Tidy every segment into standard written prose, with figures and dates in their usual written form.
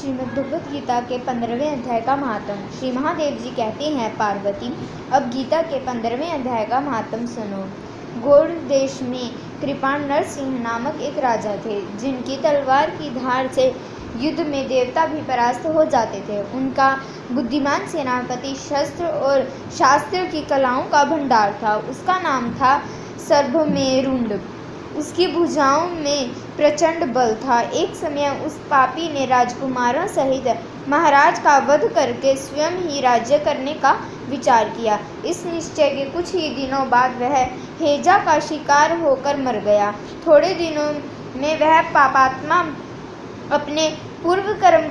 श्रीमद् भगवद गीता के 15वें अध्याय का महात्म। श्री महादेव जी कहते हैं, पार्वती, अब गीता के 15वें अध्याय का महात्म सुनो। गौड़ देश में कृपाण नरसिंह नामक एक राजा थे, जिनकी तलवार की धार से युद्ध में देवता भी परास्त हो जाते थे। उनका बुद्धिमान सेनापति शस्त्र और शास्त्र की कलाओं का भंडार था। उसका नाम था सर्वमेरुंड। उसकी भुजाओं में प्रचंड बल था। एक समय उस पापी ने राजकुमारों सहित महाराज का वध करके स्वयं ही राज्य करने का विचार किया। इस निश्चय के कुछ ही दिनों बाद वह हेजा का शिकार होकर मर गया। थोड़े दिनों में वह पापात्मा अपने पूर्व कर्म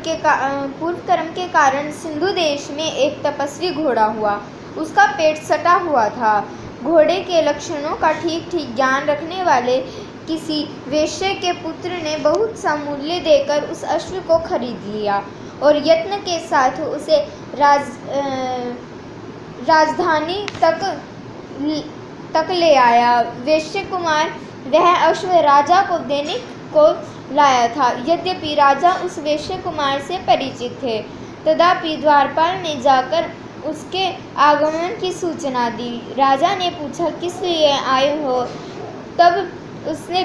के कारण सिंधु देश में एक तपस्वी घोड़ा हुआ। उसका पेट सटा हुआ था। घोड़े के लक्षणों का ठीक ठीक ज्ञान रखने वाले किसी वेश्या के पुत्र ने बहुत सा मूल्य देकर उस अश्व को खरीद लिया और यत्न के साथ उसे राजधानी तक ले आया। वेश्य कुमार वह अश्व राजा को देने को लाया था। यद्यपि राजा उस वेश्य कुमार से परिचित थे, तथापि द्वारपाल ने जाकर उसके आगमन की सूचना दी। राजा ने पूछा, किस लिए आए हो? तब उसने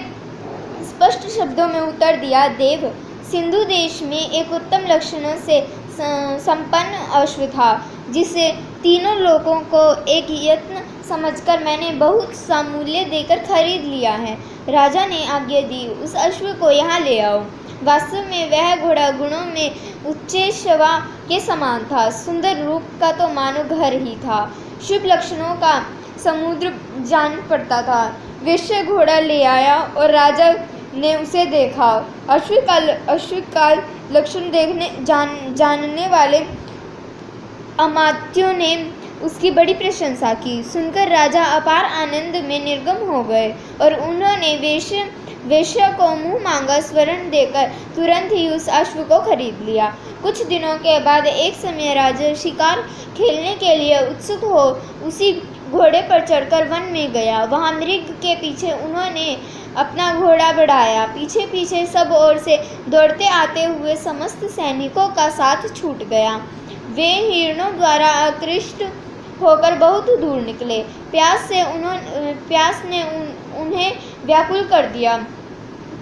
स्पष्ट शब्दों में उत्तर दिया, देव, सिंधु देश में एक उत्तम लक्षणों से संपन्न अश्व था, जिसे तीनों लोगों को एक यत्न समझकर मैंने बहुत सा मूल्य देकर खरीद लिया है। राजा ने आज्ञा दी, उस अश्व को यहाँ ले आओ। वास्तव में वह घोड़ा गुणों में उच्चैश्रवा के समान था। सुंदर रूप का तो मानो घर ही था। शुभ लक्षणों का समुद्र जान पड़ता था। वेश्य घोड़ा ले आया और राजा ने उसे देखा। अश्व का लक्षण जानने वाले अमात्यों ने उसकी बड़ी प्रशंसा की। सुनकर राजा अपार आनंद में निर्गम हो गए और उन्होंने वेश्या को मुंह मांगा स्वर्ण देकर तुरंत ही उस अश्व को खरीद लिया। कुछ दिनों के बाद एक समय राजा शिकार खेलने के लिए उत्सुक हो उसी घोड़े पर चढ़कर वन में गया। वहां मृग के पीछे उन्होंने अपना घोड़ा बढ़ाया। पीछे पीछे सब ओर से दौड़ते आते हुए समस्त सैनिकों का साथ छूट गया। वे हिरणों द्वारा आकृष्ट होकर बहुत दूर निकले। प्यास ने उन्हें व्याकुल कर दिया।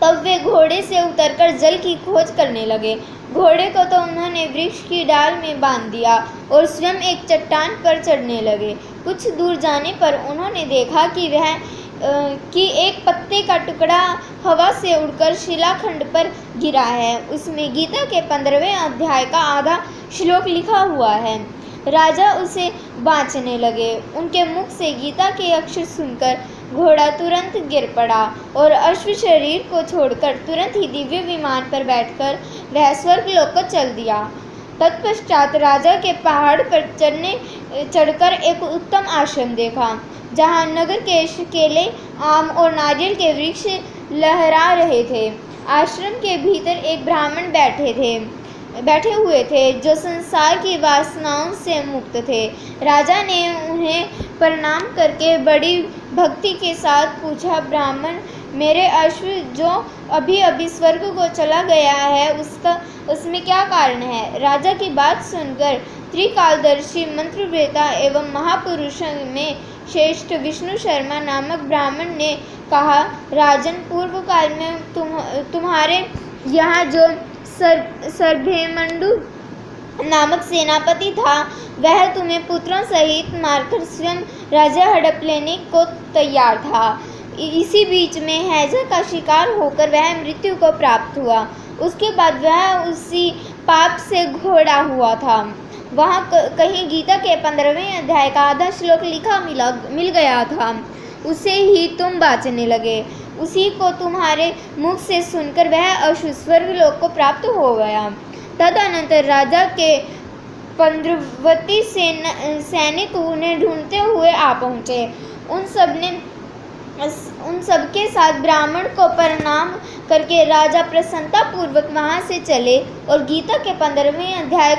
तब वे घोड़े से उतरकर जल की खोज करने लगे। घोड़े को तो उन्होंने वृक्ष की डाल में बांध दिया और स्वयं एक चट्टान पर चढ़ने लगे। कुछ दूर जाने पर उन्होंने देखा कि एक पत्ते का टुकड़ा हवा से उड़कर शिलाखंड पर गिरा है। उसमें गीता के 15वें अध्याय का आधा श्लोक लिखा हुआ है। राजा उसे बाँचने लगे। उनके मुख से गीता के अक्षर सुनकर घोड़ा तुरंत गिर पड़ा और अश्व शरीर को छोड़कर तुरंत ही दिव्य विमान पर बैठकर वह स्वर्गलोक को चल दिया। तत्पश्चात राजा के पहाड़ पर चढ़कर एक उत्तम आश्रम देखा, जहाँ नगर के केले, आम और नारियल के वृक्ष लहरा रहे थे। आश्रम के भीतर एक ब्राह्मण बैठे हुए थे, जो संसार की वासनाओं से मुक्त थे। राजा ने उन्हें प्रणाम करके बड़ी भक्ति के साथ पूछा, ब्राह्मण, मेरे अश्व जो अभी अभी स्वर्ग को चला गया है, उसमें क्या कारण है? राजा की बात सुनकर त्रिकालदर्शी मंत्रवेता एवं महापुरुषों में श्रेष्ठ विष्णु शर्मा नामक ब्राह्मण ने कहा, राजन, पूर्व काल में तुम्हारे यहाँ जो सर्वेमंडु नामक सेनापति था, वह तुम्हें पुत्रों सहित मारकर स्वयं राज्य हड़प लेने को तैयार था। इसी बीच में हैजा का शिकार होकर वह मृत्यु को प्राप्त हुआ। उसके बाद वह उसी पाप से घोड़ा हुआ था। वहाँ कहीं गीता के 15वें अध्याय का आधा श्लोक लिखा मिल गया था। उसे ही तुम बाँचने लगे। उसी को तुम्हारे मुख से सुनकर वह अश्व स्वर्गलोक को प्राप्त हो गया। तदनंतर राजा के 15 सैनिक उन्हें ढूंढते हुए आ पहुँचे। उन सब के साथ ब्राह्मण को प्रणाम करके राजा प्रसन्नता पूर्वक वहाँ से चले और गीता के 15वें अध्याय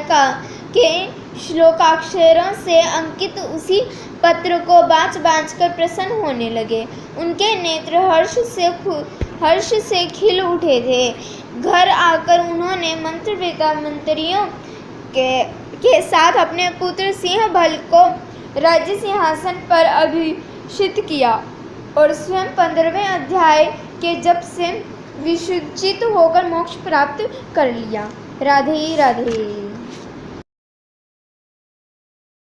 के श्लोकाक्षरों से अंकित उसी पत्र को बाँच कर प्रसन्न होने लगे। उनके नेत्र हर्ष से खिल उठे थे। घर आकर उन्होंने मंत्रवेता मंत्रियों के साथ अपने पुत्र सिंहबल को राज्य सिंहासन पर अभिषिक्त किया और स्वयं 15वें अध्याय के जप से विसर्जित होकर मोक्ष प्राप्त कर लिया। राधे राधे।